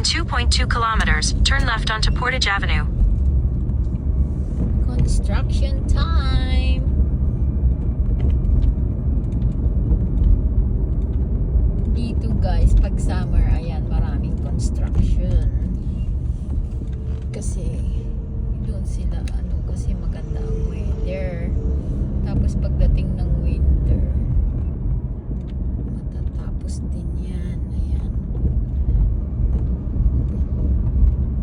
In 2.2 kilometers, turn left onto Portage Avenue. Construction time! Dito guys, pag summer, ayan, maraming construction. Kasi, doon sila, kasi maganda ang weather. Tapos pagdating ng winter, matatapos din yan. Ayan.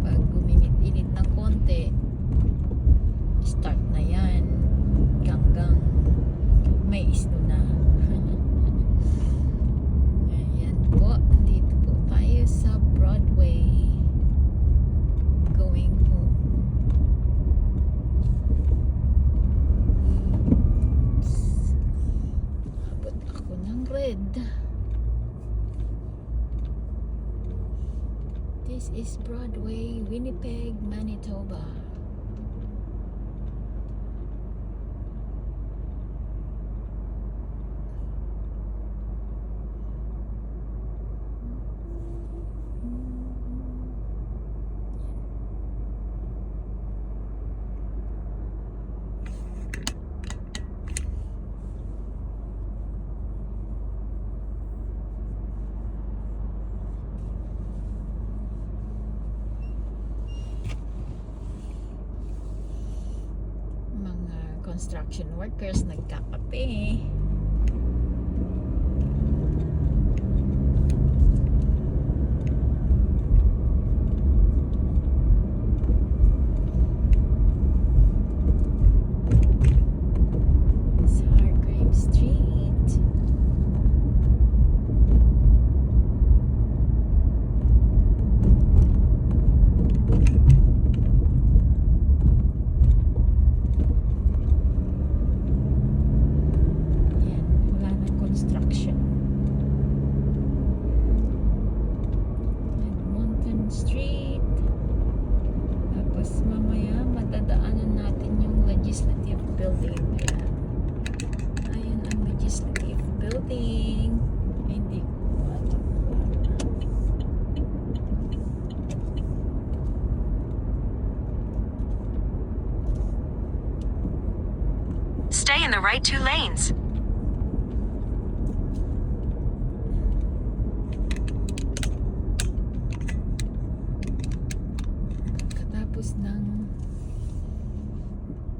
Pag uminit-init ng konti, start na yan. Hanggang may snow na. Ayan po. Dito po tayo sa Broadway. Going home. Abot ako ng red. This is Broadway, Winnipeg, Manitoba. Construction workers nagkakape. Sa Hargrave Street. Construction. Edmonton Street. Tapos mamaya madadaanan natin yung legislative building. Ayan ang legislative building. Hindi ko alam. Stay in the right 2 lanes. Ng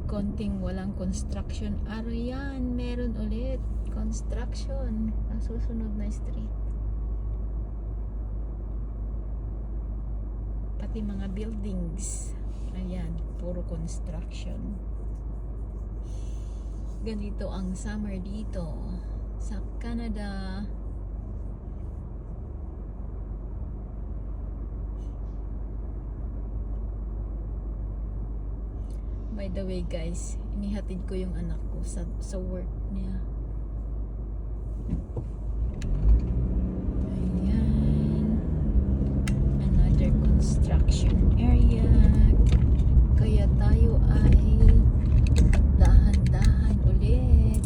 konting walang construction araw yan, meron ulit construction ang susunod na street, pati mga buildings, ayan, puro construction. Ganito ang summer dito sa Canada. By the way guys, inihatid ko yung anak ko sa work niya. Ayan. Another construction area. Kaya tayo ay dahan-dahan ulit.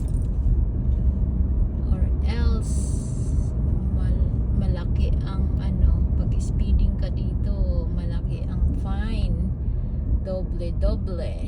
Or else, malaki ang pag speeding ka dito, malaki ang fine. Doble.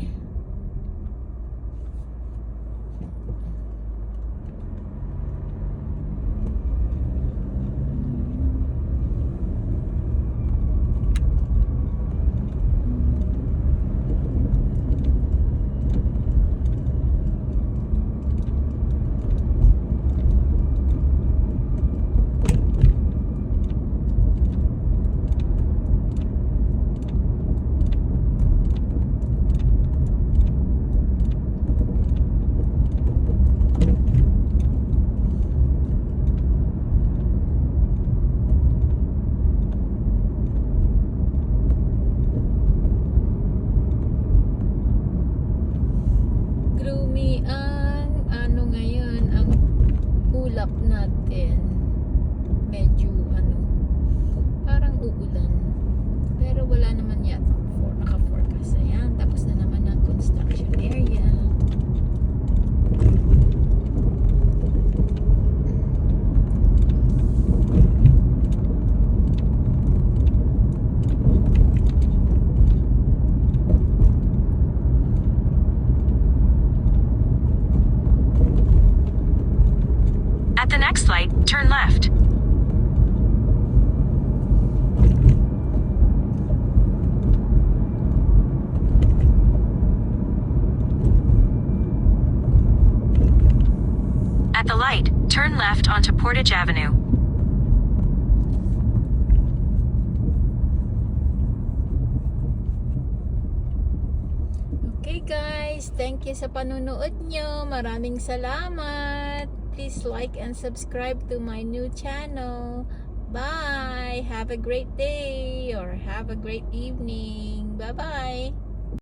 turn left. At the light, turn left onto Portage Avenue. Okay guys, thank you sa panunood nyo. Maraming salamat. Please like and subscribe to my new channel. Bye! Have a great day or have a great evening. Bye-bye!